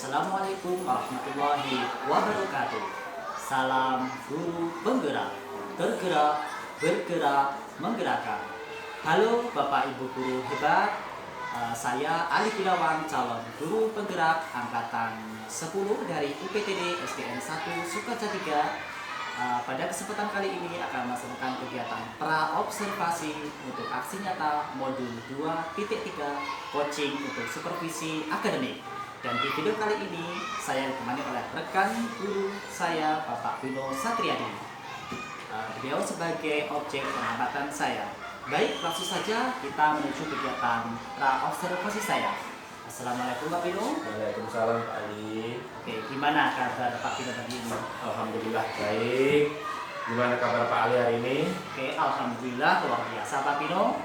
Assalamualaikum warahmatullahi wabarakatuh. Salam guru penggerak, tergerak, bergerak, menggerakkan. Halo Bapak Ibu guru hebat. Saya Ali Gunawan, calon guru penggerak angkatan 10 dari UPTD SDN 1 Sukajadi 3. Pada kesempatan kali ini akan melaksanakan kegiatan pra-observasi untuk aksi nyata modul 2.3 coaching untuk supervisi akademik. Dan di video kali ini saya ditemani oleh rekan guru saya Bapak Bino Satriadi. Beliau sebagai objek pengamatan saya. Baik, langsung saja kita menuju kegiatan pra-observasi saya. Assalamualaikum Pak Bino. Waalaikumsalam Pak Ali. Oke, gimana kabar Pak Bino hari ini? Alhamdulillah baik. Gimana kabar Pak Ali hari ini? Oke, alhamdulillah luar biasa Pak Bino.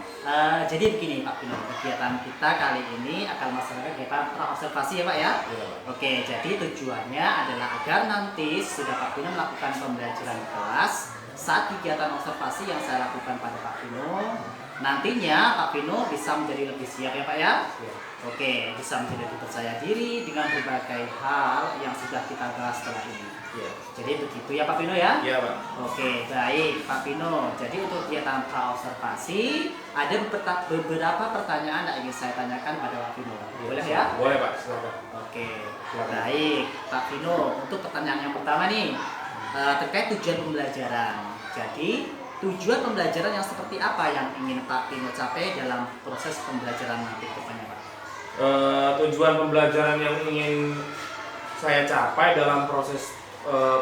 Jadi begini Pak Bino, kegiatan kita kali ini akan melaksanakan kegiatan pra-observasi ya Pak ya? Iya. Oke, jadi tujuannya adalah agar nanti sudah Pak Bino melakukan pembelajaran di kelas, saat kegiatan observasi yang saya lakukan pada Pak Bino, nantinya Pak Bino bisa menjadi lebih siap ya Pak ya? Iya. Oke, bisa menjadi lebih percaya diri dengan berbagai hal yang sudah kita bahas setelah ini. Iya. Jadi begitu ya Pak Bino ya? Iya Pak. Oke, baik Pak Bino. Jadi untuk kegiatan pra-observasi ada beberapa pertanyaan yang ingin saya tanyakan pada Pak Bino. Boleh ya? Boleh Pak, silakan. Oke, Silakan. baik Pak Bino. Untuk pertanyaan yang pertama nih, terkait tujuan pembelajaran. Jadi tujuan pembelajaran yang seperti apa yang ingin Pak Bino capai dalam proses pembelajaran nanti ke depannya Pak? Tujuan pembelajaran yang ingin saya capai dalam proses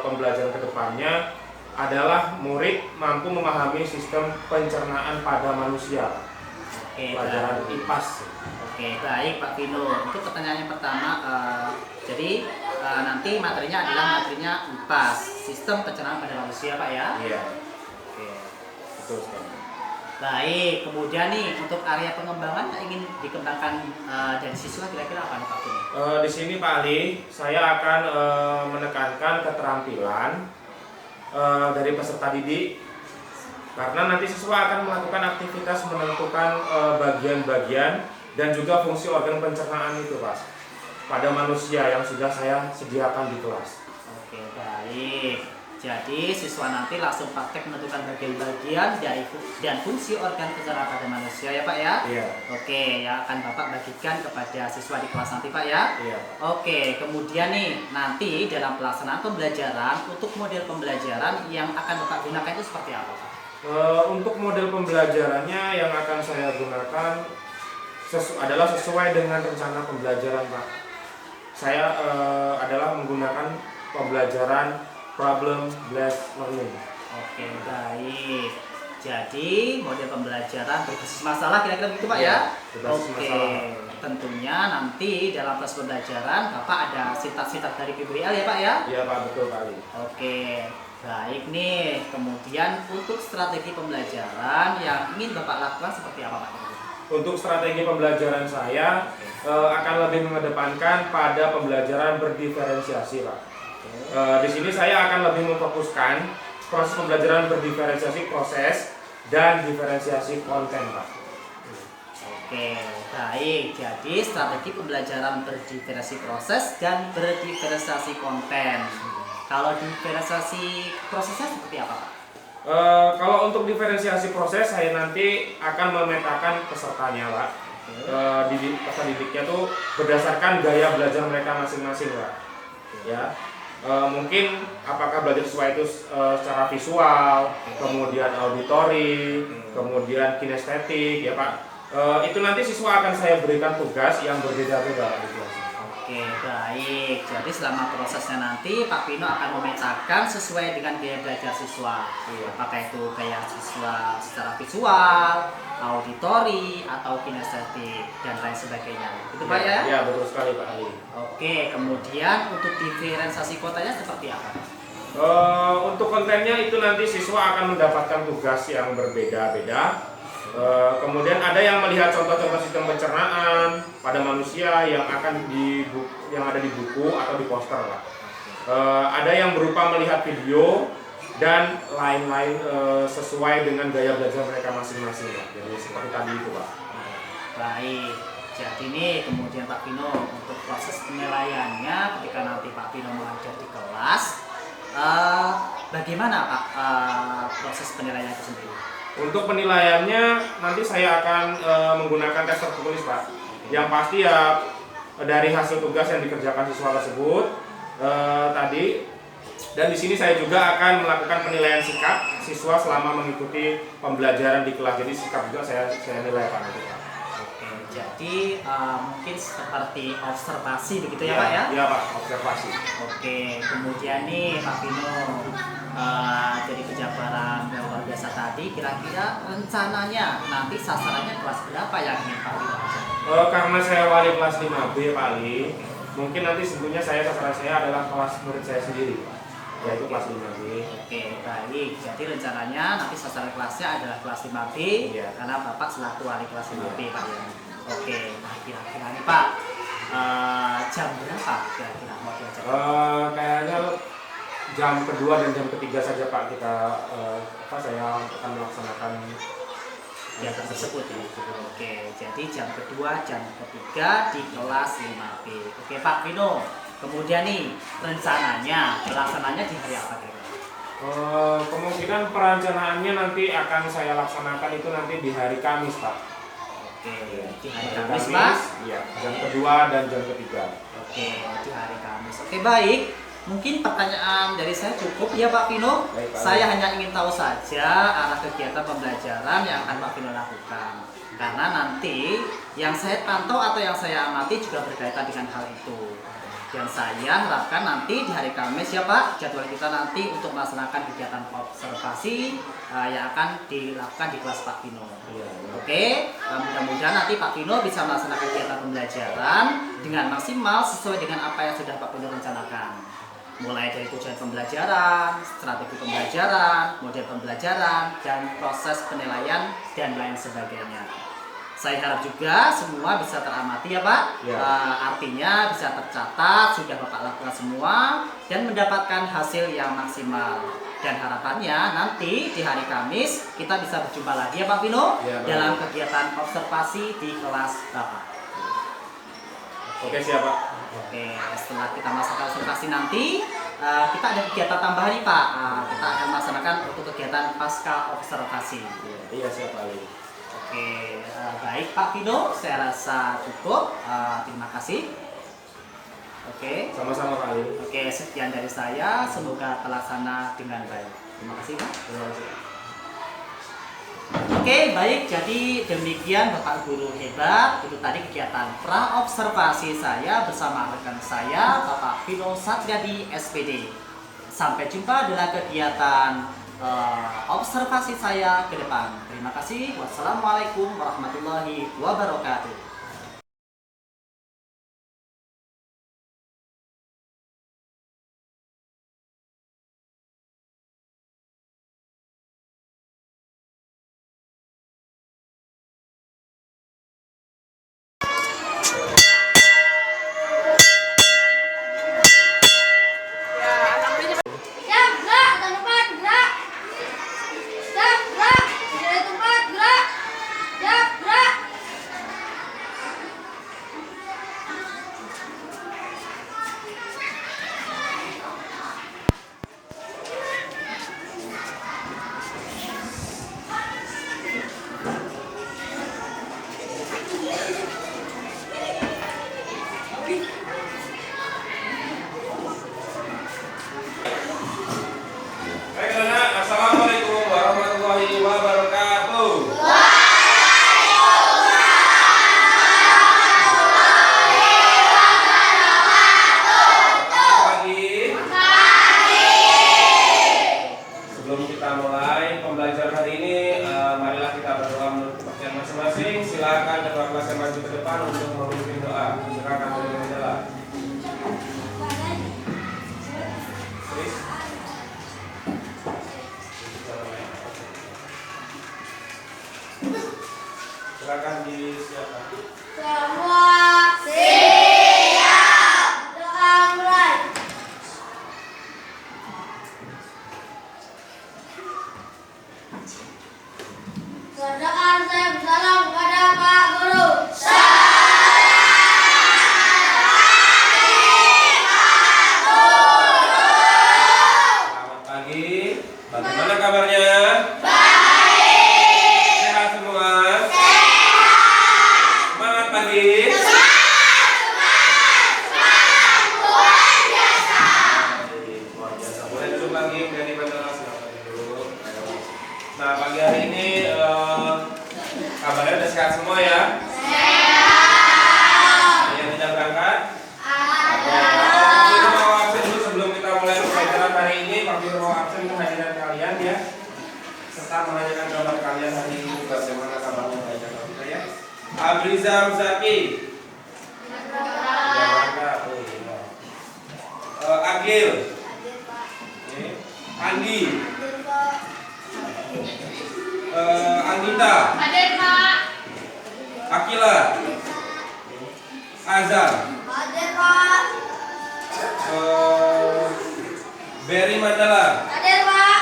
pembelajaran kedepannya adalah murid mampu memahami sistem pencernaan pada manusia. Oke, Pelajaran baik. IPAS. Oke, baik Pak Bino. Untuk pertanyaan yang pertama, jadi nanti materinya adalah materinya IPAS, sistem pencernaan pada manusia Pak ya? Iya, Oke. betul sekali. Baik, kemudian nih untuk area pengembangan yang ingin dikembangkan dari siswa kira-kira apa nih Pak Bino? Di sini Pak Ali, saya akan menekankan keterampilan dari peserta didik, karena nanti siswa akan melakukan aktivitas menentukan bagian-bagian dan juga fungsi organ pencernaan itu Pak pada manusia yang sudah saya sediakan di kelas. Oke, baik. Jadi siswa nanti langsung praktek menentukan bagian-bagian dari dan fungsi organ pencernaan pada manusia ya Pak ya? Iya. Oke, yang akan Bapak bagikan kepada siswa di kelas nanti Pak ya? Iya. Oke, kemudian nih nanti dalam pelaksanaan pembelajaran untuk model pembelajaran yang akan Bapak gunakan itu seperti apa Pak? Untuk model pembelajarannya yang akan saya gunakan adalah sesuai dengan rencana pembelajaran Pak. Saya adalah menggunakan pembelajaran problem based learning. Oke, baik. Jadi model pembelajaran berbasis masalah kira-kira begitu Pak ya? Berbasis Oke, masalah. tentunya nanti dalam proses pembelajaran Bapak ada sintak-sintak dari PBL ya Pak ya? Iya Pak, betul Pak Ali. Oke, baik nih. Kemudian untuk strategi pembelajaran yang ingin Bapak lakukan seperti apa Pak? Untuk strategi pembelajaran saya akan lebih mengedepankan pada pembelajaran berdiferensiasi Pak. Di sini saya akan lebih memfokuskan proses pembelajaran berdiferensiasi proses dan diferensiasi konten Pak. Oke, baik. Jadi strategi pembelajaran berdiferensiasi proses dan berdiferensiasi konten. Kalau diferensiasi prosesnya seperti apa Pak? Kalau untuk diferensiasi proses saya nanti akan memetakan pesertanya Pak. Peserta didiknya tuh berdasarkan gaya belajar mereka masing-masing Pak. Ya. Mungkin apakah belajar siswa itu secara visual, kemudian auditori, kemudian kinestetik ya Pak. Itu nanti siswa akan saya berikan tugas yang berbeda-beda gitu. Oke, baik. Jadi selama prosesnya nanti Pak Pino akan memetakan sesuai dengan gaya belajar siswa. Apakah itu gaya siswa secara visual, auditori, atau kinestetik dan lain sebagainya. Itu Pak ya? Ya, betul sekali Pak Ali. Oke, kemudian untuk diferensiasi kotanya seperti apa? Untuk kontennya itu nanti siswa akan mendapatkan tugas yang berbeda-beda. Kemudian ada yang melihat contoh-contoh sistem pencernaan pada manusia yang akan yang ada di buku atau di poster Pak. Ada yang berupa melihat video dan lain-lain sesuai dengan gaya belajar mereka masing-masing Pak. Jadi seperti tadi itu Pak. Baik. Jadi ini kemudian Pak Pino untuk proses penilaiannya ketika nanti Pak Pino mengajar di kelas, bagaimana Pak proses penilaian itu sendiri? Untuk penilaiannya nanti saya akan menggunakan tes tertulis Pak. Yang pasti ya dari hasil tugas yang dikerjakan siswa tersebut tadi, dan di sini saya juga akan melakukan penilaian sikap siswa selama mengikuti pembelajaran di kelas. Jadi sikap juga saya nilai Pak nanti Pak. Oke, jadi mungkin seperti observasi begitu ya Pak ya? Iya Pak, observasi. Oke, kemudian nih Pak Pino, dari penjabaran yang luar biasa tadi, kira-kira rencananya nanti sasarannya kelas berapa yang ingin Pak Pino ajar? Karena saya wali kelas 5B paling, mungkin nanti sebetulnya sasaran saya adalah kelas murid saya sendiri, yaitu kelas 5B. Oke, baik. Jadi rencananya nanti sasaran kelasnya adalah kelas 5B, Iya. karena Bapak selaku wali kelas 5B Pak ya. Oke, nah kira-kira nih Pak, jam berapa kira-kira mau diajar? Kayaknya jam kedua dan jam ketiga saja Pak saya akan melaksanakan Kegiatan tersebut ya. Oke, jadi jam kedua, jam ketiga di kelas 5B. Oke Pak Pino, kemudian nih rencananya pelaksananya di hari apa kira-kira? Kemungkinan perencanaannya nanti akan saya laksanakan itu nanti di hari Kamis Pak. Oke, di hari Kamis Pak? Iya, jam kedua dan jam ketiga. Oke, di hari Kamis. Oke, baik. Mungkin pertanyaan dari saya cukup ya Pak Pino. Baik, Pak. Saya hanya ingin tahu saja arah kegiatan pembelajaran yang akan Pak Pino lakukan. Karena nanti yang saya pantau atau yang saya amati juga berkaitan dengan hal itu. Dan saya harapkan nanti di hari Kamis ya Pak, jadwal kita nanti untuk melaksanakan kegiatan observasi yang akan dilakukan di kelas Pak Pino. Iya. Oke, mudah-mudahan nanti Pak Pino bisa melaksanakan kegiatan pembelajaran dengan maksimal sesuai dengan apa yang sudah Pak Pino rencanakan. Mulai dari tujuan pembelajaran, strategi pembelajaran, model pembelajaran, dan proses penilaian, dan lain sebagainya. Saya harap juga semua bisa teramati ya Pak. Ya. Artinya bisa tercatat, sudah Bapak lakukan semua, dan mendapatkan hasil yang maksimal. Dan harapannya nanti di hari Kamis kita bisa berjumpa lagi ya Pak Pino, Ya, Pak. dalam kegiatan observasi di kelas Bapak. Oke, siap Pak. Oke, setelah kita melaksanakan observasi nanti, kita ada kegiatan tambahan nih Pak. Kita akan melaksanakan untuk kegiatan pasca observasi. Iya, siap Pak. Oke, baik Pak Pino, saya rasa cukup. Terima kasih. Oke, Sama-sama Pak Ali. oke, sekian dari saya. Semoga terlaksana dengan baik. Terima kasih Pak. Terima kasih. Oke, baik. Jadi demikian Bapak Guru hebat. Itu tadi kegiatan pra-observasi saya bersama rekan saya, Bapak Pino Satriadi, SPD. Sampai jumpa dalam kegiatan observasi saya ke depan. Terima kasih. Wassalamualaikum warahmatullahi wabarakatuh. Siap, gerak, ke depan, gerak. Siap, gerak, dari tempat, gerak. Siap, gerak. Baik, anak. Assalamualaikum warahmatullahi wabarakatuh. Pagi. Sebelum kita mulai pembelajaran hari ini, marilah kita berdoa menurut kepercayaan masing-masing. Silakan kedua kelas yang maju ke depan untuk memimpin doa. Silakan boleh menjelaskan. Zaki. Agil. Andi. Anita. Hadir, Pak. Akila. Azam. Hadir, Pak. Berry Mandala. Hadir, Pak.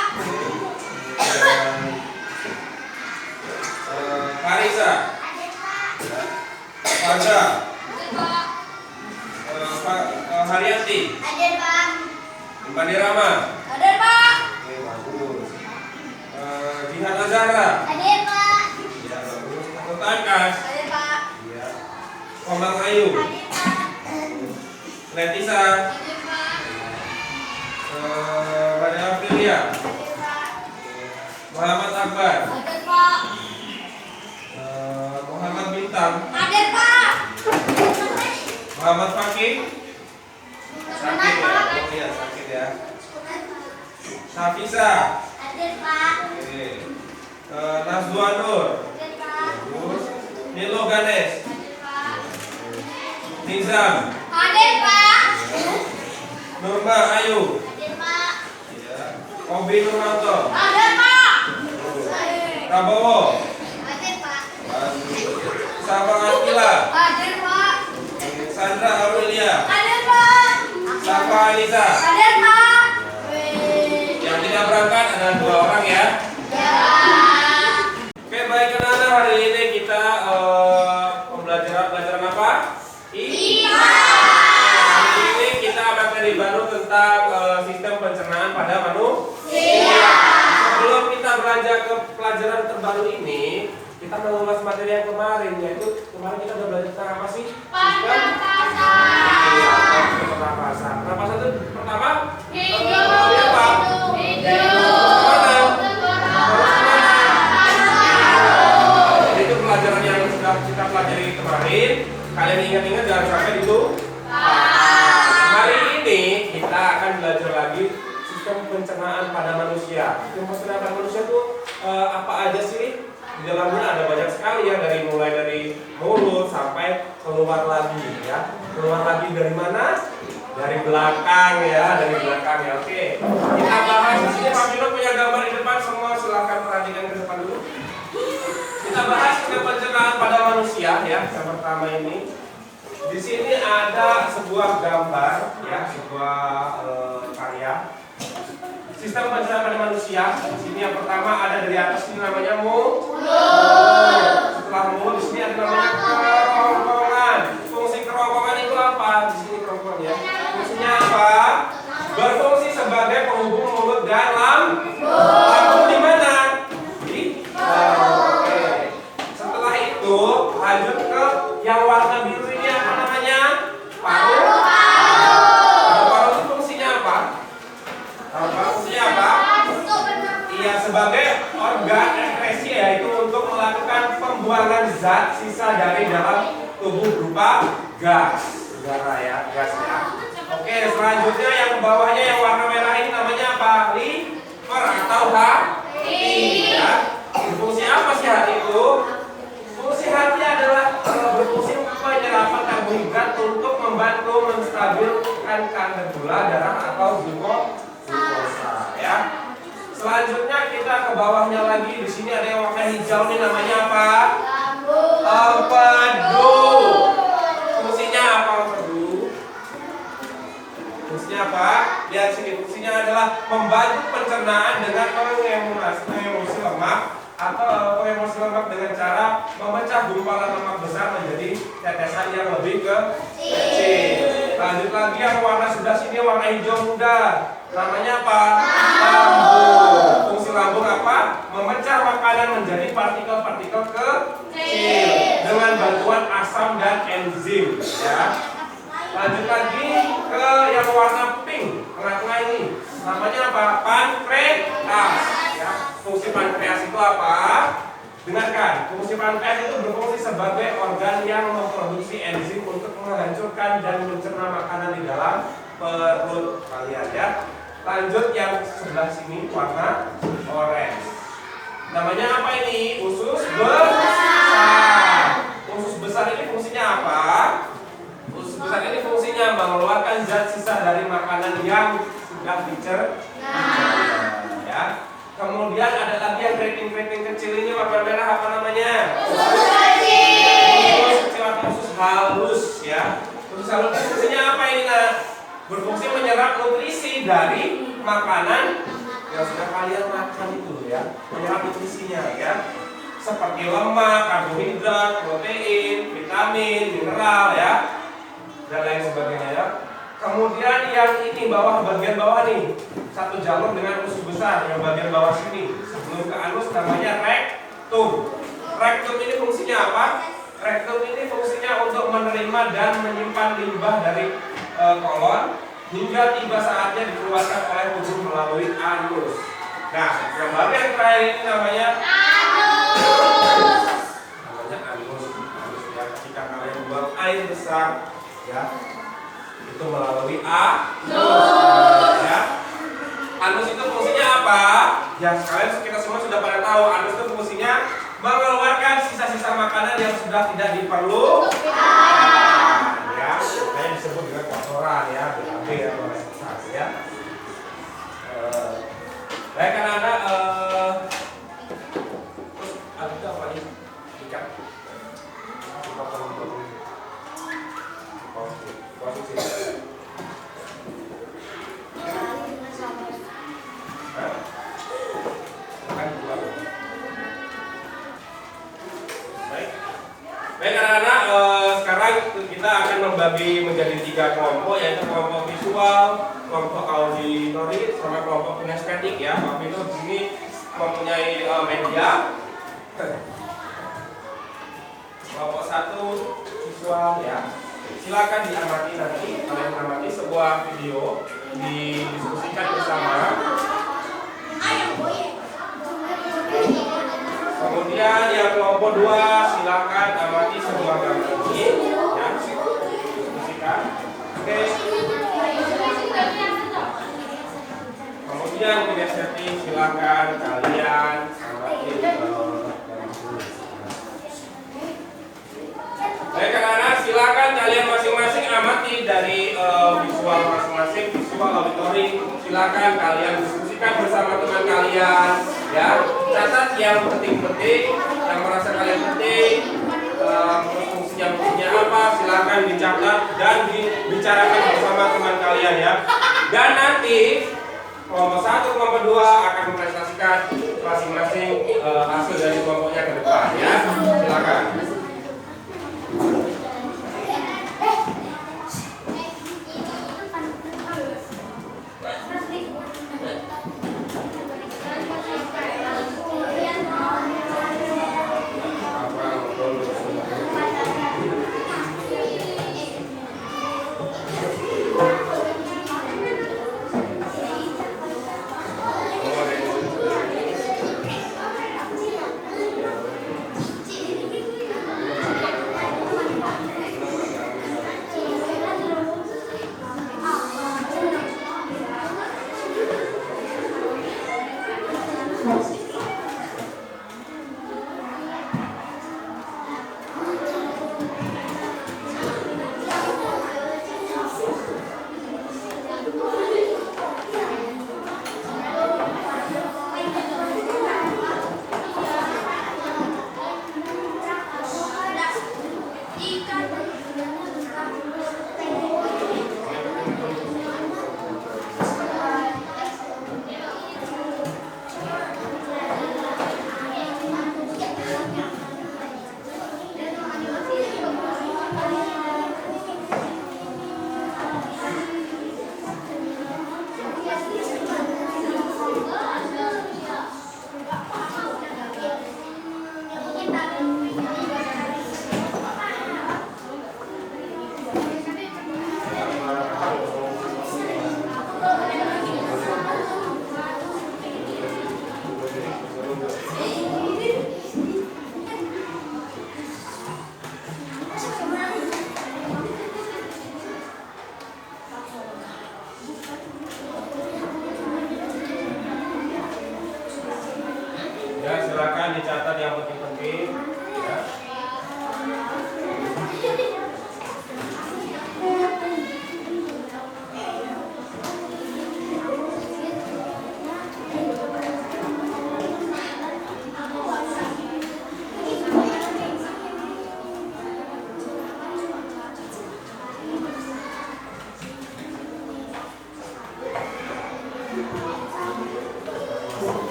Farisa. Hadir, Pak. Faza. Hadir, Pak. Haryanti. Hadir, Pak. Pandirama. Hadir, Pak. Oke, bagus. Jihan Azara. Hadir, Pak. Ya, bagus. Kota Akas. Hadir, Pak. Ya. Komang Ayu. Hadir, Pak. Letisa. Hadir, Pak. Raden Aprilia. Hadir, Pak. Muhammad Akbar. Hadir, Pak. Muhammad Bintang. Hadir, Pak. Muhammad Fakih. Sakit ya? Pak. Oh iya, sakit ya. Nafisa. Hadir, Pak. Oke. Nazwa Nur. Hadir, Pak. Bagus. Nilo Ganes. Hadir, Pak. Nizam. Hadir, Pak. Nurma Ayu. Hadir, Pak. Ya. Obi Nurmanto. Hadir, Pak. Prabowo. Hadir, Pak. Sapa Akila. Hadir, Pak. Sandra Aurelia. Hadir, Pak. Sapa Anissa. Hadir, Pak. Yang tidak berangkat ada 2 orang ya. Ya. Oke, baik anak-anak, hari ini kita pelajaran apa? Iya. Hari ini kita akan baru tentang sistem pencernaan pada manusia. Iya. Sebelum kita beranjak ke pelajaran terbaru ini, kita mengulas materi yang kemarin, yaitu kemarin kita udah belajar tentang apa sih? Pernapasan. Iya, pernapasan. Pernapasan itu pertama Hidup. apa? Mana? Jadi itu pelajaran yang sudah kita pelajari kemarin. Kalian ingat-ingat jangan sampai itu. Hari ini kita akan belajar lagi sistem pencernaan pada manusia. Sistem pencernaan pada manusia itu apa aja sih? Di dalamnya ada banyak sekali ya, mulai dari mulut sampai keluar lagi ya. Keluar lagi dari mana? Dari belakang ya, dari belakang ya. Oke. Kita bahas di sini. Pak Pino punya gambar di depan, semua silakan perhatikan ke depan dulu. Kita bahas sistem pencernaan pada manusia ya. Yang pertama ini. Di sini ada sebuah gambar ya, sebuah karya sistem pencernaan pada manusia. Di sini yang pertama ada dari atas, ini namanya mulut. Setelah mulut, di sini ada namanya kerongkongan. Fungsi kerongkongan itu apa? Di sini kerongkongannya. Fungsinya apa? Berfungsi sebagai penghubung mulut dan lambung. Lambung di mana? Di oke. Setelah itu lanjut ke yang warna biru ini, apa namanya? Paru. Paru-paru itu fungsinya apa? Paru-paru fungsinya apa? Iya, sebagai organ ekskresi, yaitu untuk melakukan pembuangan zat sisa dari dalam tubuh berupa gas, udara ya, gas ya. Oke, selanjutnya yang ke bawahnya yang warna merah ini namanya apa? Liver atau hati ya. Fungsi apa sih hati itu? Fungsi hati adalah berfungsi penyerapan karbohidrat untuk membantu menstabilkan kadar gula darah atau glukosa ya. Selanjutnya kita ke bawahnya lagi, di sini ada yang warna hijau ini namanya apa? Empedu. Fungsinya apa empedu? Fungsinya apa? Lihat sini, fungsinya adalah membantu pencernaan dengan mengemulsi lemak atau mengemulsi lemak dengan cara memecah gumpalan lemak besar menjadi tetesan yang lebih kecil. Lanjut lagi yang warna sebelah sini warna hijau muda. Namanya apa? Lambung. Fungsi lambung apa? Memecah makanan menjadi partikel-partikel kecil dengan bantuan asam dan enzim ya. Lanjut lagi ke yang warna pink, tengah-tengah ini. Namanya apa? Pankreas ya. Fungsi pankreas itu apa? Dengarkan, fungsi pankreas itu berfungsi sebagai organ yang memproduksi enzim untuk menghancurkan dan mencerna makanan di dalam perut kalian ya. Lanjut yang sebelah sini warna orange. Namanya apa ini? Usus besar. Usus besar besar ini fungsinya apa? Usus besar ini fungsinya mengeluarkan zat sisa dari makanan yang sudah dicerna. Ya. Kemudian ada lagi yang keriting-keriting kecil ini warna merah, apa namanya? Usus kecil atau usus halus, ya. Usus halus fungsinya apa ini, Nak? Berfungsi menyerap nutrisi dari makanan yang sudah kalian makan itu, ya. Menyerap nutrisinya, ya. Seperti lemak, karbohidrat, protein, vitamin, mineral, ya, dan lain sebagainya, ya. Kemudian yang ini bagian bawah nih, satu jalur dengan usus besar yang bagian bawah sini sebelum ke anus namanya rektum. Rektum ini fungsinya apa? Rektum ini fungsinya untuk menerima dan menyimpan limbah dari kolon hingga tiba saatnya dikeluarkan oleh tubuh melalui anus. Nah, yang baru yang terakhir ini namanya anus. Namanya anus. Anus, ya, ketika kalian buang air besar, ya, itu melalui anus, ya. Anus itu fungsinya apa? Ya, kalian kita semua sudah pada tahu. Anus itu fungsinya mengeluarkan sisa-sisa makanan yang sudah tidak diperlukan, ya. Makanya disebut dengan kotoran, ya, BAB atau reses, ya. Baik, anak-anak, terus ada apa nih? Ikan. Baik anak-anak, sekarang kita akan membagi menjadi 3 kelompok, yaitu kelompok visual, kelompok auditori, sama kelompok kinestetik, ya. Waktu itu di sini mempunyai media. Kelompok 1 visual, ya. Silakan diamati nanti, kalian amati sebuah video didiskusikan bersama. Kemudian yang kelompok 2 silakan amati sebuah gambar ini, ya, diskusikan. Oke. Kemudian kinestetik silakan kalian amati. Baik anak-anak, silakan kalian masing-masing amati dari visual masing-masing, visual auditori. Silakan kalian diskusikan bersama teman kalian, ya. Catat yang penting-penting, yang merasa kalian penting, fungsinya apa, silakan dicatat dan dibicarakan bersama teman kalian, ya. Dan nanti kelompok 1, kelompok 2 akan mempresentasikan masing-masing hasil dari kelompoknya ke depan, ya. Silakan.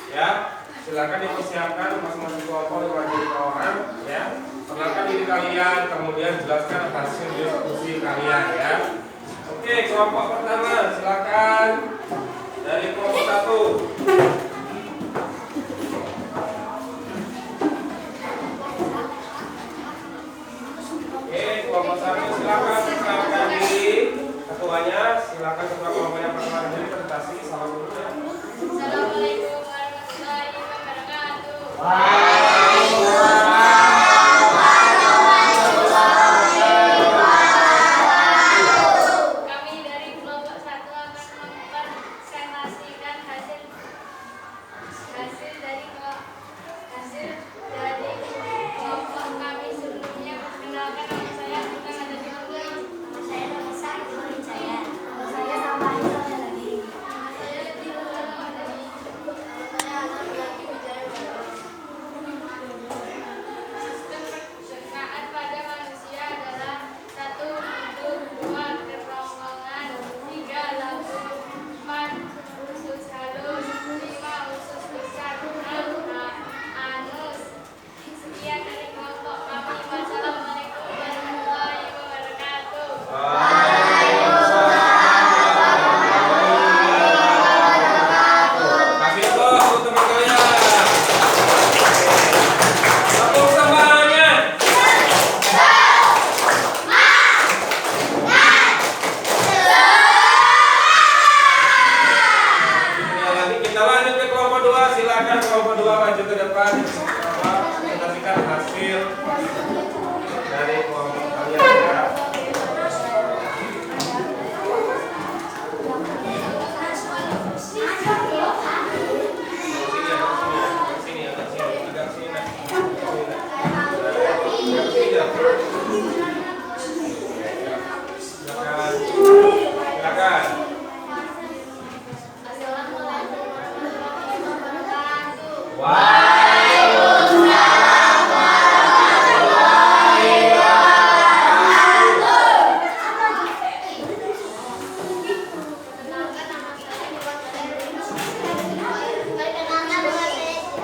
Ya, silakan dipersiapkan masing-masing kelompok 5 orang ya. Kenalkan diri kalian, kemudian jelaskan hasil diskusi kalian ya. Oke, kelompok pertama silakan dari kelompok 1. Oke, kelompok 1 silakan perkenalkan diri. Ketuanya silakan ketua kelompoknya perkenalkan diri, presentasi. Salam dulu ya. Assalamualaikum warahmatullahi wabarakatuh. Kami dari kelompok 1 akan mempresentasikan hasil dari kelompok kami sebelumnya. Perkenalkan, nama saya bukan ada di Google. Nama saya Nafisa Iqbal Hidayat. Nama saya sama Iqbal Jalani. Nama saya Tirul Madani. Nama saya Anak Laki Wijaya Baru. Sistem pencernaan pada manusia adalah 1. Tubuh, 2. Kerongkongan, 3. lambung, 4. usus halus, 5. usus besar, 6. anus. Sekian dari kelompok kami. Wassalamualaikum warahmatullahi wabarakatuh. Kasih aplaus untuk teman kalian. Tepuk tangannya. Kita lanjut ke kelompok 2. Silakan kelompok 2 maju ke depan. Presentasikan hasil dari kelompok kalian ya. Silakan. Assalamualaikum warahmatullahi wabarakatuh. Perkenalkan, nama saya Iwan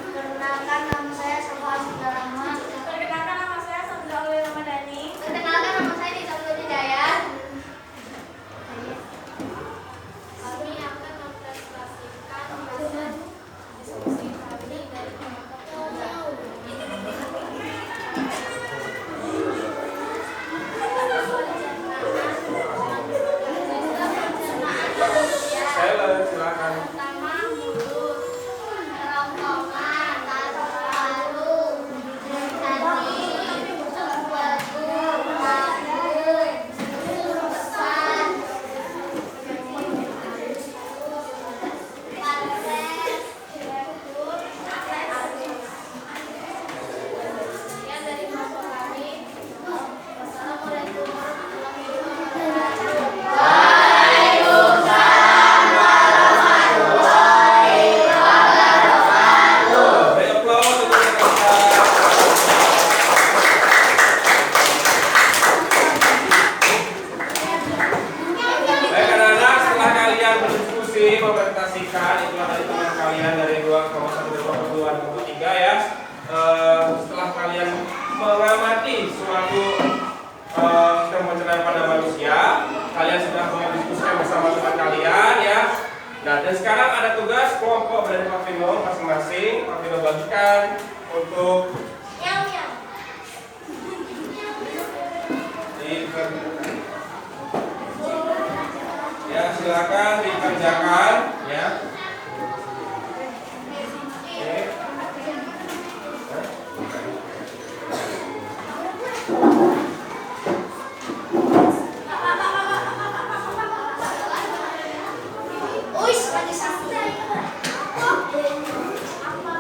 Perkenalkan, nama saya Sofa Rahman. Perkenalkan, nama saya Sandra Ramadhani. Perkenalkan, nama saya Dita Hidayat. Kami akan mempresentasikan hasil diskusi kami dari kelompok 3. Silakan. Pertama, mulut, kerongkongan, paru, hati, batu, lambung, besar, pares, sekian dari kelompok kami. Wassalamualaikum warahmatullahi wabarakatuh. Beri aplaus untuk mereka. Baik anak-anak, setelah kalian berdiskusi, mempresentasikan itulah dari teman kalian dari 2,1 dari kelompok 2 dan kelompok 3 ya. Setelah kalian mengamati suatu sistem pencernaan pada manusia, kalian sudah mendiskusikan bersama teman kalian ya. Nah, dan sekarang ada tugas kelompok dari Pak Vino masing-masing. Pak Vino bagikan untuk ya, silakan dikerjakan ya. Oke. Uish, ada satu. Apa?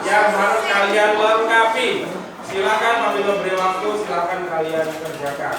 yang harus kalian lengkapi. Silakan Pak Vino beri waktu, silakan kalian kerjakan.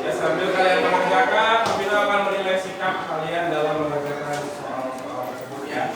Ya, sambil kalian mengerjakan, Pak Vino akan menilai sikap kalian dalam mengerjakan soal-soal tersebut ya.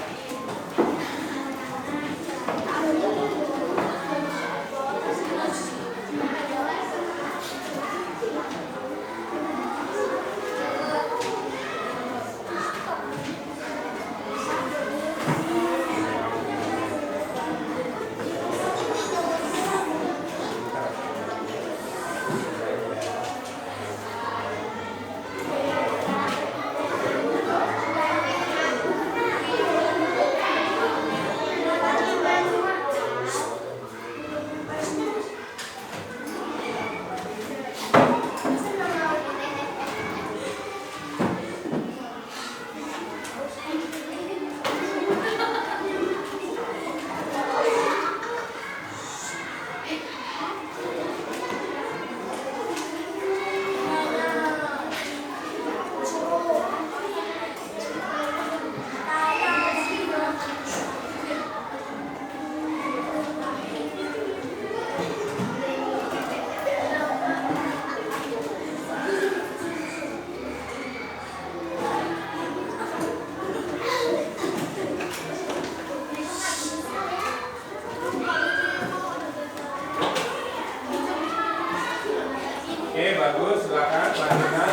Oke, bagus, silakan lanjutkan.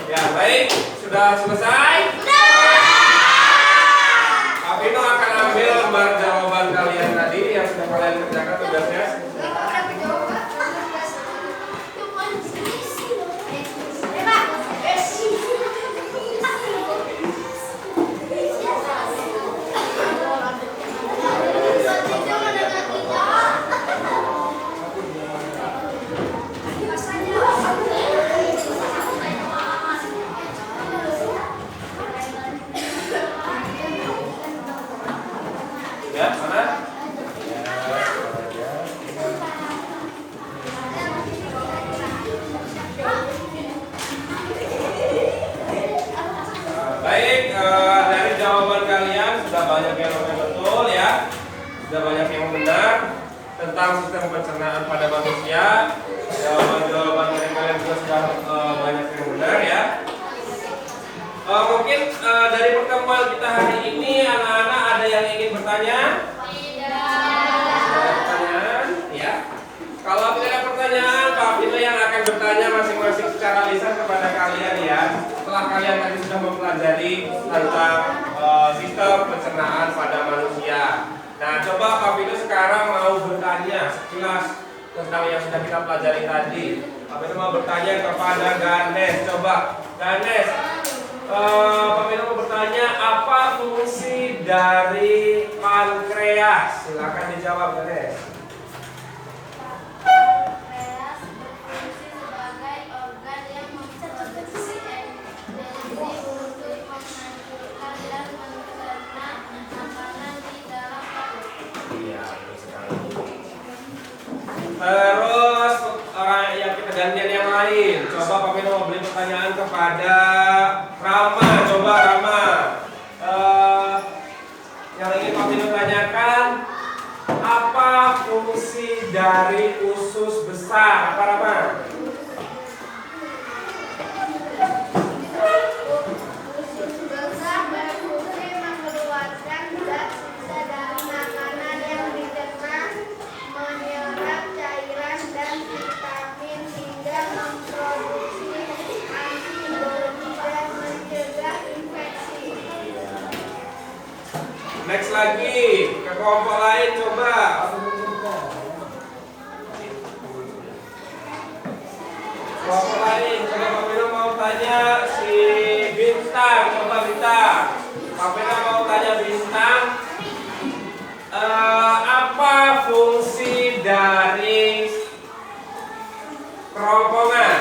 Ya, baik, sudah selesai. Pak Vino akan ambil lembar jawaban kalian tadi yang sudah kalian kerjakan tugasnya. Ya, mana? Baik, dari jawaban kalian sudah banyak yang betul ya, sudah banyak yang benar tentang sistem pencernaan pada manusia. Jawaban-jawaban dari kalian juga sudah banyak yang benar ya. Mungkin dari pertemuan kita hari ini anak-anak ada yang ingin bertanya? Ada pertanyaan? Ya. Kalau tidak ada pertanyaan, Pak Vino yang akan bertanya masing-masing secara lisan kepada kalian ya. Setelah kalian tadi sudah mempelajari tentang sistem pencernaan pada manusia. Nah, coba Pak Vino sekarang mau bertanya sekilas tentang yang sudah kita pelajari tadi. Pak Vino mau bertanya kepada Ganes. Coba, Ganes. Pak Vino mau bertanya apa fungsi dari pankreas? Silakan dijawab, Ganes. Pankreas berfungsi sebagai organ yang memproduksi energi untuk menghancurkan dan mencerna makanan di dalam perut. Iya, betul sekali. Terus yang kita gantian yang lain. Coba Pak Vino mau beri pertanyaan kepada Rama. Coba Rama. Yang ingin Pak Vino tanyakan, apa fungsi dari usus besar? Apa Rama? Usus besar berfungsi mengeluarkan zat sisa dari makanan yang dicerna Next lagi ke kelompok lain coba. Kelompok lain, coba Pak Pino mau tanya si Bintang, coba Bintang. Pak Pino mau tanya Bintang, apa fungsi dari kerongkongan?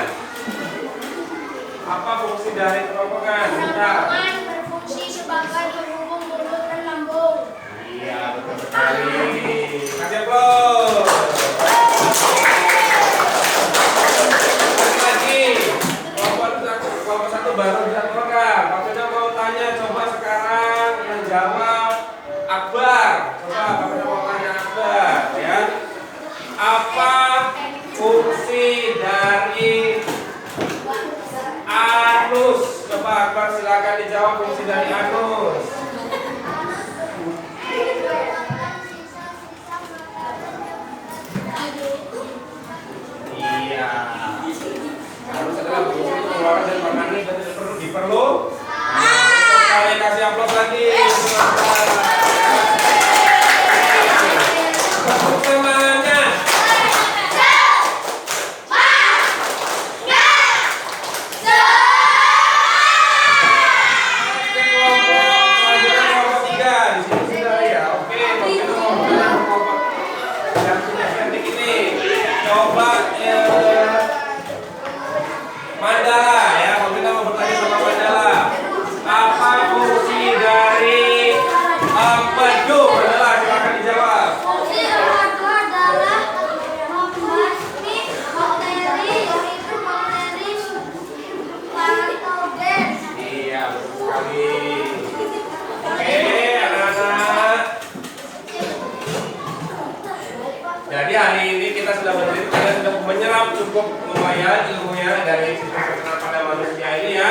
Apa fungsi dari kerongkongan? Bintang. Kerongkongan berfungsi sebagai penghubung mulut dan lambung. Iya, betul sekali. Kasih aplaus. Lagi, kelompok satu baru dijadwalkan. Pak Pino mau tanya, coba sekarang yang jawab Akbar. Coba Pak Pino mau tanya Akbar, ya. Apa fungsi dari anus? Coba Akbar silakan dijawab fungsi dari anus. Iya. Harus adalah fungsi pengeluaran dari makanan dan diperlu. Untuk kalian kasih aplaus lagi. Tepuk semangat. Kelompok 3 di sini sudah ya. Oke, kalau kita ngomongin kelompok yang punya cantik ini, coba Mandala ya. Kalau kita mau bertanya sama Mandala, apa fungsi dari empedu? Mandala silakan dijawab. Fungsi olahraga adalah membasmi bakteri, yaitu bakteri patogen. Iya, betul sekali. Oke, anak-anak. Jadi hari ini kita sudah berdiri, kita sudah menyerap cukup lumayan ilmunya dari sistem pencernaan pada manusia ini ya.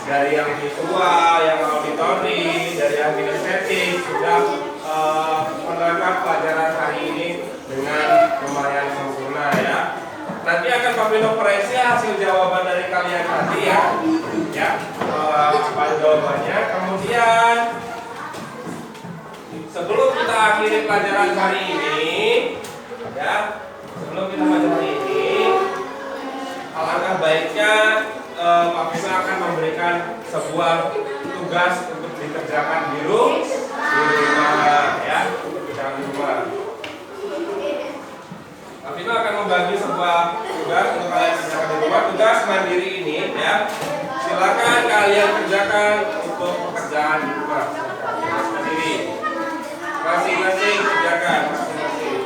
Dari yang visual, yang auditori, dari yang kinestetik sudah menangkap pelajaran hari ini dengan lumayan sempurna ya. Nanti akan Pak Pino koreksi hasil jawaban dari kalian tadi ya. Ya, apa jawabannya. Kemudian sebelum kita akhiri pelajaran hari ini, ya, sebelum kita pelajaran hari ini, alangkah baiknya Pak Pino akan memberikan sebuah tugas untuk dikerjakan di rumah, ya, dikerjakan di rumah. Pak Pino akan membagi sebuah tugas untuk kalian kerjakan di rumah. Tugas mandiri ini, ya, silakan kalian kerjakan untuk pekerjaan di rumah. Tugas mandiri, masing-masing kerjakan masing-masing.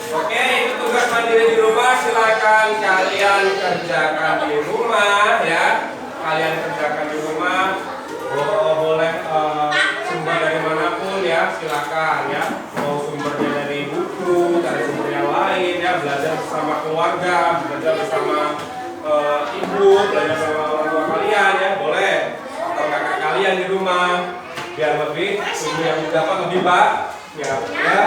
Oke, itu tugas mandiri di rumah. Silakan kalian kerjakan di rumah ya. Kalian kerjakan di rumah. Boleh sumber dari manapun ya, silakan ya. Mau sumbernya dari buku, dari sumber yang lain ya. Belajar bersama keluarga, belajar bersama ibu, belajar sama orang tua kalian ya, boleh. Atau kakak kalian di rumah, biar lebih ilmu yang didapat lebih banyak ya.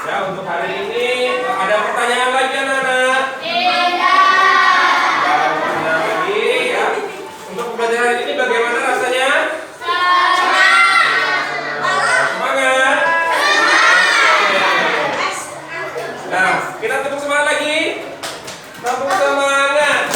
Ya, untuk hari ini ada pertanyaan lagi anak-anak? Ada pertanyaan lagi ya. Untuk pembelajaran ini bagaimana rasanya? Semangat. Nah, kita tepuk semangat lagi. Tepuk semangat.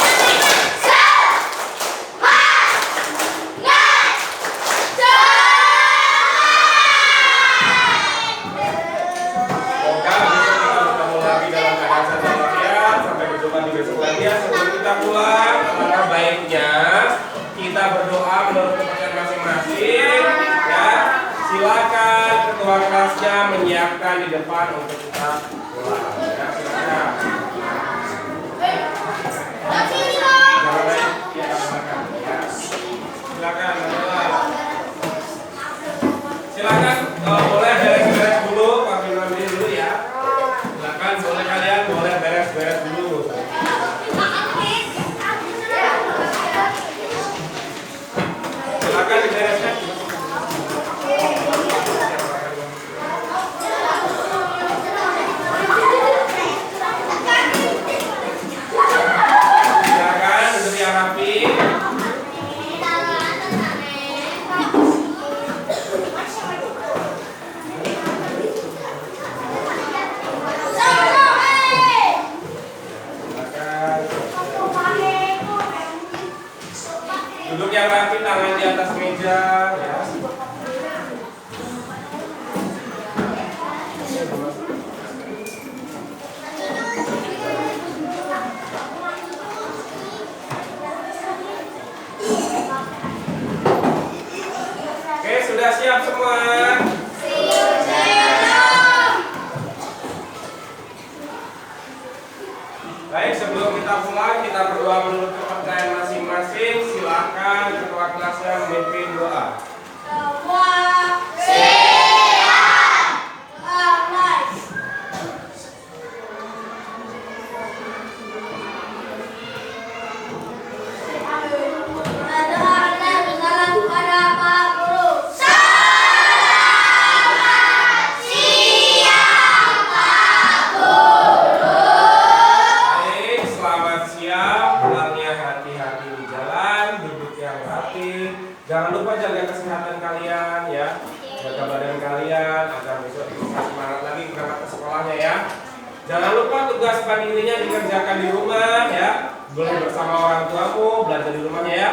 Sebelum kita pulang, alangkah baiknya kita berdoa menurut kepercayaan masing-masing ya. Silakan ketua kelasnya menyiapkan di depan untuk kita pulang ya. Silakan. Jangan lain, ya, silakan. Ya. Silakan. Silakan boleh beres-beres dulu, Pak Pino dulu ya. Silakan boleh kalian boleh beres-beres dulu. Duduk yang rapi, tangan di atas meja ya. Oke, sudah siap semua? Baik, sebelum kita mulai, kita berdoa menurut kepercayaan masing-masing. Silakan ketua kelasnya memimpin doa. Baik, selamat siang. Pulangnya hati-hati di jalan, duduk yang rapi. Jangan lupa jaga kesehatan kalian ya. Jaga badan kalian agar besok bisa semangat lagi berangkat ke sekolahnya ya. Jangan lupa tugas pandirinya dikerjakan di rumah ya. Boleh bersama orang tuamu, belajar di rumahnya ya.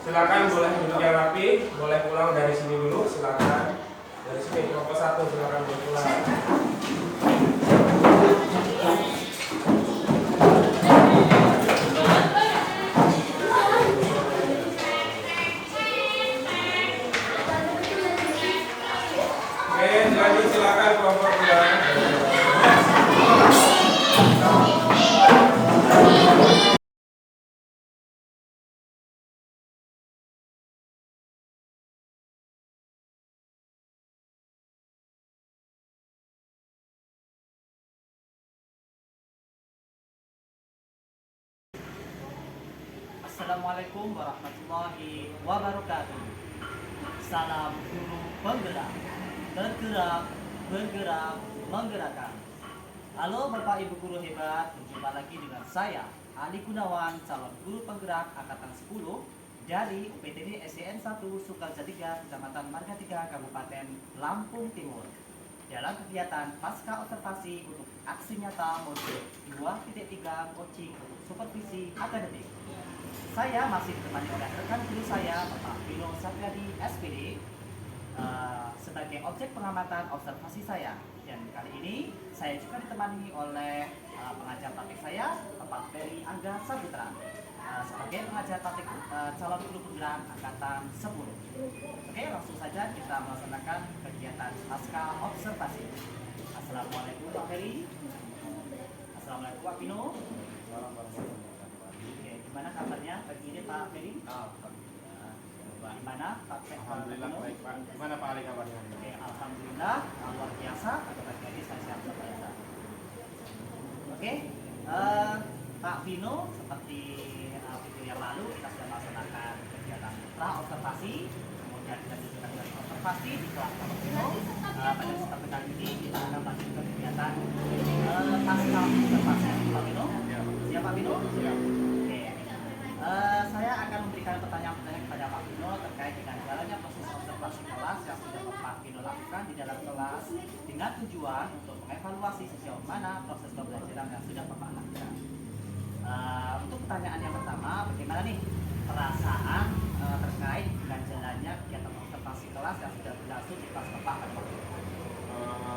Silakan boleh duduk yang rapi, boleh pulang dari sini dulu, silakan. Dari sini kelompok 1 silakan boleh pulang. Oke, lanjut silakan kelompok 2. Assalamualaikum warahmatullahi wabarakatuh. Salam guru penggerak, tergerak, bergerak, menggerakkan. Halo Bapak Ibu guru hebat, berjumpa lagi dengan saya Ali Gunawan, calon guru penggerak angkatan 10 dari UPTD SDN 1 Sukalja 3, Kecamatan Marga 3, Kabupaten Lampung Timur. Dalam kegiatan pasca observasi untuk aksi nyata modul 2.3 coaching untuk supervisi akademik. Saya masih ditemani oleh rekan guru saya, Bapak Pino Satriadi, SPD, sebagai objek pengamatan observasi saya. Dan kali ini saya juga ditemani oleh pengajar praktik saya, Bapak Ferry Angga Saputra, sebagai pengajar praktik calon guru penggerak angkatan 10. Oke, langsung saja kita melaksanakan kegiatan pasca observasi. Assalamualaikum Pak Ferry. Assalamualaikum Pak Pino. Gimana kabarnya pagi ini Pak Ferry? Gimana Pak Ferry? Alhamdulillah baik Pak. Gimana Pak Ali kabarnya? Oke, alhamdulillah luar biasa. Pada pagi ini saya siap biasa. Oke, Pak Vino, seperti video yang lalu kita sudah melaksanakan kegiatan pra observasi, kemudian kita juga observasi di kelas Pak Vino. Pada kesempatan kali ini kita akan melanjutkan kegiatan pasca observasi Pak Vino. Siap Pak Vino? Siap. Saya akan memberikan pertanyaan-pertanyaan kepada Pak Vino terkait dengan jalannya proses observasi kelas yang sudah Pak Vino lakukan di dalam kelas dengan tujuan untuk mengevaluasi sejauh mana proses pembelajaran yang sudah Bapak lakukan. Untuk pertanyaan yang pertama, bagaimana nih perasaan terkait dengan jalannya kegiatan observasi kelas yang sudah berlangsung di kelas Bapak pada waktu itu?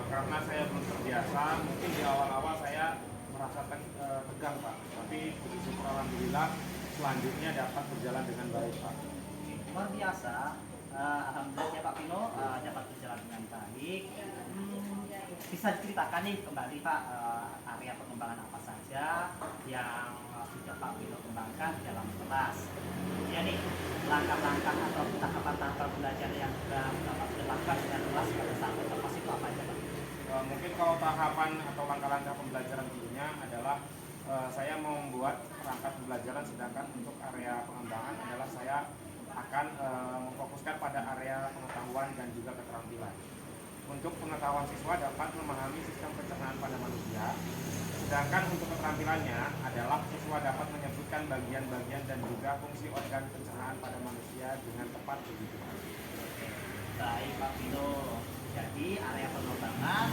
Karena saya belum terbiasa, mungkin di awal-awal saya merasa tegang Pak. Tapi puji syukur alhamdulillah selanjutnya dapat berjalan dengan baik Pak. Luar biasa, alhamdulillah ya Pak Pino dapat berjalan dengan baik. Bisa diceritakan nih kembali Pak area pengembangan apa saja yang sudah Pak Pino kembangkan di dalam kelas. Ya nih langkah-langkah atau tahapan-tahapan belajar yang sudah Bapak lakukan dengan kelas pada saat observasi itu apa aja Pak? Mungkin kalau tahapan atau langkah-langkah pembelajaran dulunya adalah saya mau membuat perangkat pembelajaran, sedangkan untuk area pengembangan adalah saya akan memfokuskan pada area pengetahuan dan juga keterampilan. Untuk pengetahuan siswa dapat memahami sistem pencernaan pada manusia, sedangkan untuk keterampilannya adalah siswa dapat menyebutkan bagian-bagian dan juga fungsi organ pencernaan pada manusia dengan tepat begitu. Baik Pak Pino, jadi area pengembangan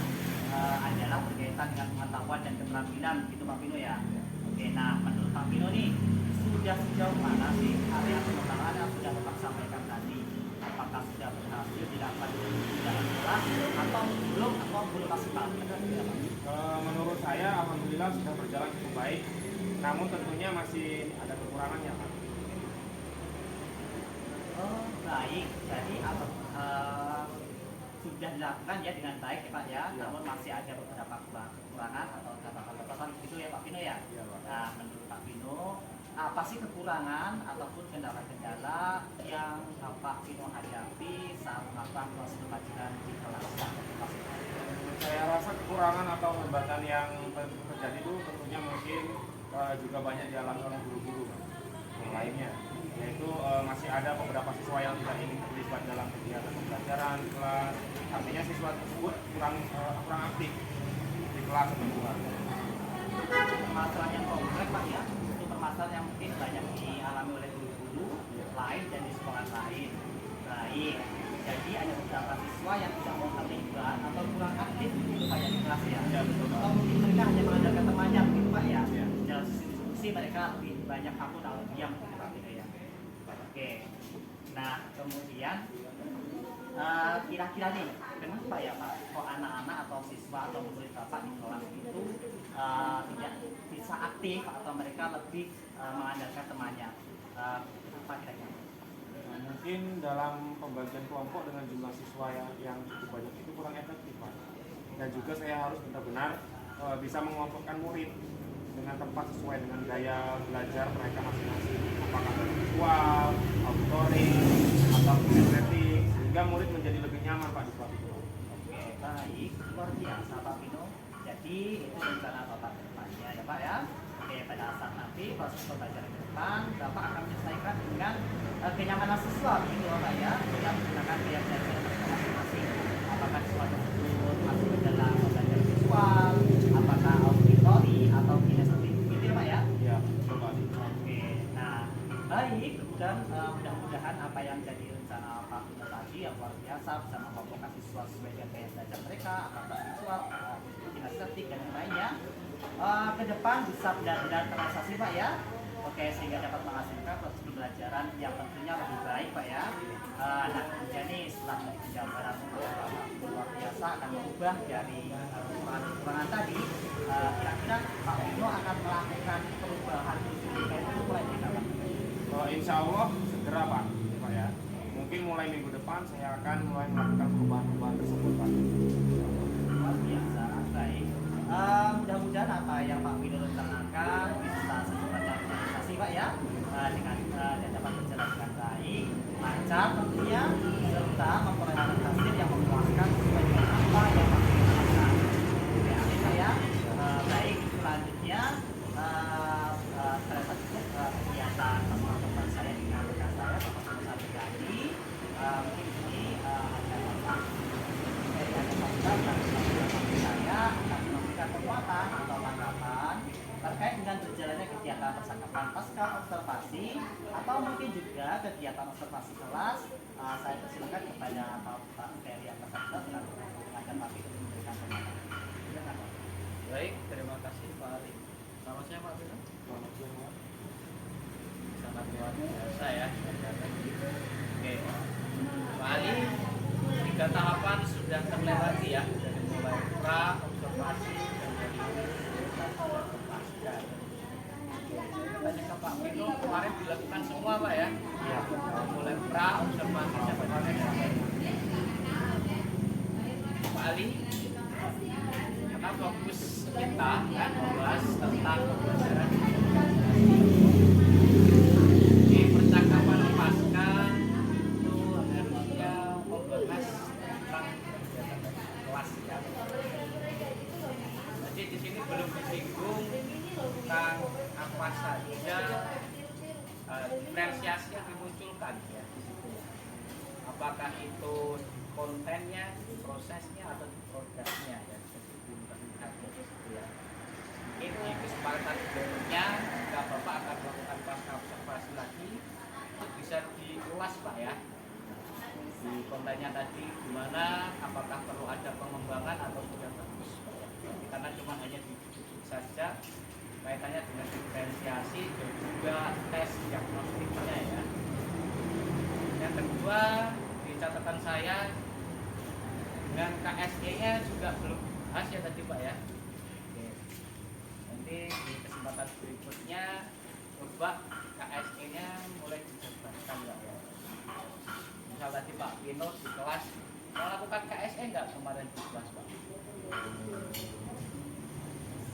adalah berkaitan dengan pengetahuan dan keterampilan gitu Pak Pino ya. Oke, nah menurut Pak Pino nih sudah sejauh mana sih area pengembangan yang sudah namun tentunya masih ada kekurangannya Pak. Oh, baik. Jadi sudah dilakukan ya dengan baik ya Pak ya, namun masih ada beberapa kekurangan atau catatan gitu ya Pak Pino ya. Iya, Pak. Nah, menurut Pak Pino, apa sih kekurangan ataupun kendala-kendala yang Pak Pino hadapi saat melakukan proses pembelajaran di kelas? Saya rasa kekurangan atau hambatan yang terjadi itu tentunya mungkin juga banyak dialami oleh guru-guru yang lainnya, yaitu masih ada beberapa siswa yang tidak ingin terlibat dalam kegiatan pembelajaran di kelas. Artinya siswa tersebut kurang aktif di kelas atau di luar. Permasalahan yang kompleks Pak ya, itu permasalahan yang mungkin banyak dialami oleh guru-guru lain dan di sekolah lain. Baik, jadi ada beberapa siswa yang tidak mau terlibat atau kurang aktif itu Pak ya di kelas ya. Ya, betul, Pak. Atau mungkin mereka hanya mengandalkan temannya begitu Pak ya. Ya. Dalam diskusi mereka lebih banyak aku tahu diam begitu Pak gitu ya. Oke. Nah, kemudian kira-kira nih, kenapa ya Pak, kok anak-anak atau siswa atau murid Bapak di kelas itu tidak bisa aktif atau mereka lebih mengandalkan temannya? Apa kira-kira? Nah, mungkin dalam pembagian kelompok dengan jumlah siswa yang cukup banyak itu kurang efektif Pak. Dan juga saya harus benar-benar bisa mengelompokkan murid dengan tepat sesuai dengan gaya belajar mereka masing-masing, apakah dari visual, auditory, atau kinestetik, sehingga murid menjadi lebih nyaman Pak di kelas itu. Oke, baik, luar biasa Pak Pino. Jadi itu rencana Bapak ke depannya ya Pak ya. Oke, pada saat nanti proses pembelajaran ke depan, Bapak akan menyesuaikan dengan kenyamanan siswa begitu Bapak ya, dengan menggunakan gaya belajar mereka masing-masing. Apakah siswa tersebut masih dalam pembelajaran visual, apakah auditory atau kinestetik, gitu ya Pak ya? Iya, betul Pak. Oke, nah baik, kemudian mudah-mudahan apa yang jadi rencana Pak Pino tadi yang luar biasa bisa mengelompokkan siswa sesuai dengan gaya belajar mereka, apakah visual, kinestetik dan yang lainnya. Ke depan bisa benar-benar terrealisasi Pak ya. Oke, sehingga dapat menghasilkan proses pembelajaran yang tentunya lebih baik Pak ya. Nah, kemudian nih setelah dari penjabaran Bapak luar biasa akan mengubah dari kekurangan tadi, kira-kira Pak Pino akan melakukan perubahan itu mulai dari kapan? Insya Allah segera Pak ya. Mungkin mulai minggu depan saya akan mulai melakukan perubahan-perubahan tersebut Pak. Luar biasa, baik. Mudah-mudahan apa yang Pak Pino rencanakan bisa secepatnya realisasi Pak ya, dengan dan dapat berjalan dengan baik, lancar tentunya, serta memperoleh hasil yang memuaskan sesuai dengan apa yang Pak Pino lakukan. Oke, amin Pak ya. Baik, selanjutnya terdapat kegiatan teman-teman saya dengan rekan saya Bapak Pino Satriadi. Mungkin ini ada Bapak dari fakultas saya akan memberikan penguatan atau tanggapan terkait dengan berjalannya kegiatan percakapan pasca observasi atau mungkin juga kegiatan observasi kelas. Saya persilakan kepada Pak Ferry Akasabda selaku pengajar Pak Pino memberikan penguatan. Silakan Pak. Baik, terima kasih Pak Ali. Selamat siang Pak Pino. Selamat siang Pak. Sangat luar biasa ya. Oke, Pak Ali, 3 tahapan sudah terlewati ya, dari mulai pra, observasi, dan dari pasca. Tanya ke Pak Pino, kemarin dilakukan semua Pak ya? Iya. Mulai pra, observasi, sampai pasca. Pak Ali, karena fokus kita kan membahas tentang pembelajaran di percakapan pasca itu harusnya membahas tentang kegiatan kelas ya. Jadi di sini belum disinggung tentang apa saja diferensiasi yang dimunculkan ya di situ. Apakah itu kontennya, prosesnya atau produknya ya. Mungkin di kesempatan berikutnya jika Bapak akan melakukan pasca observasi lagi itu bisa diulas Pak ya di kontennya tadi gimana, apakah perlu ada pengembangan atau sudah bagus Pak ya. Karena cuma hanya duduk saja kaitannya dengan diferensiasi dan juga tes diagnostiknya ya. Yang kedua di catatan saya dengan KSE nya juga belum dibahas ya tadi Pak ya. Oke. Nanti di kesempatan kesempatan berikutnya coba KSE-nya mulai dijelaskan ya. Misal tadi Pak Pino di kelas melakukan KSE nggak kemarin di kelas Pak?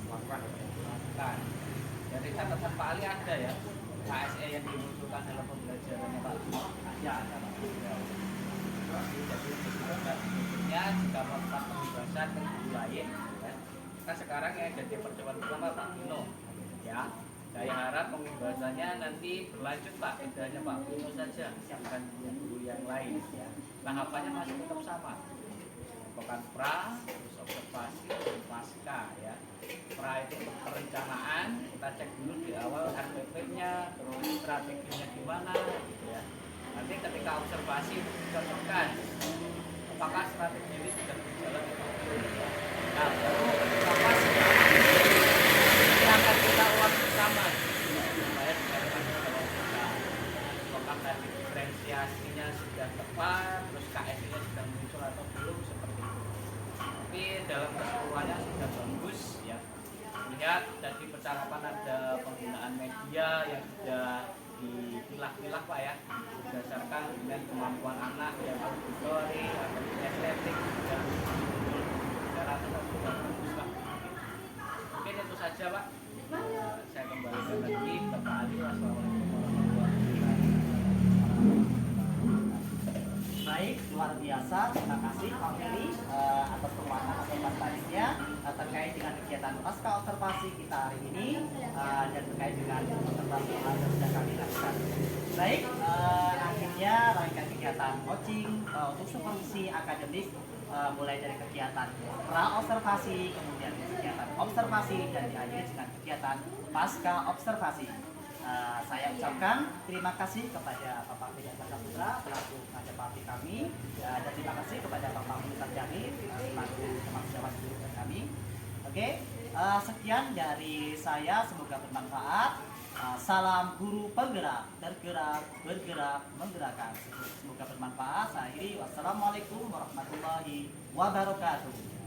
Lakukan. Lakukan. Dari catatan Pak Ali ada ya KSE yang dimunculkan dalam pembelajarannya Pak Pino? Ada Pak. Jadi berikutnya jika melakukan pembahasan ke guru lain, ya. Kan sekarang yang jadi percobaan pertama Pak Pino, ya. Saya harap pembahasannya nanti berlanjut Pak, tidak hanya Pak Pino saja, bukan guru yang lain, ya. Tahapannya masih tetap sama. Bukan pra, terus observasi, dan pasca, ya. Pra itu perencanaan, kita cek dulu di awal RPP-nya, terus strateginya gimana, gitu ya. Nanti ketika observasi itu dicocokkan apakah strategi ini sudah berjalan atau belum. Nah, baru ketika pasca ini akan kita ulang bersama supaya dikatakan bahwa kita apakah tadi diferensiasinya sudah tepat, terus KSI-nya sudah muncul atau belum, seperti itu. Tapi dalam keseluruhannya sudah bagus ya. Lihat tadi percakapan ada penggunaan media yang sudah dipilah-pilah Pak ya, berdasarkan dengan kemampuan anak yang auditori atau estetik dan secara sudah bagus Pak. Mungkin itu saja Pak. Saya kembalikan lagi ke Pak Ali. Wassalamualaikum warahmatullahi wabarakatuh. Baik, luar biasa. Terima kasih Pak Feli atas pemahaman atau tadinya terkait dengan kegiatan pasca observasi kita hari ini dan terkait dengan observasi yang sudah kami lakukan. Baik, akhirnya rangkaian kegiatan coaching untuk supervisi akademik mulai dari kegiatan pra observasi, kemudian kegiatan observasi dan diakhiri dengan kegiatan pasca observasi. Saya ucapkan terima kasih kepada Bapak Feli Putra selaku pengajar praktik kami dan terima kasih kepada Bapak Muhammad Jamil selaku teman sejawat guru kami. Oke, sekian dari saya, semoga bermanfaat. Salam guru penggerak, tergerak, bergerak, menggerakkan. Semoga bermanfaat. Saya akhiri. Wassalamualaikum warahmatullahi wabarakatuh.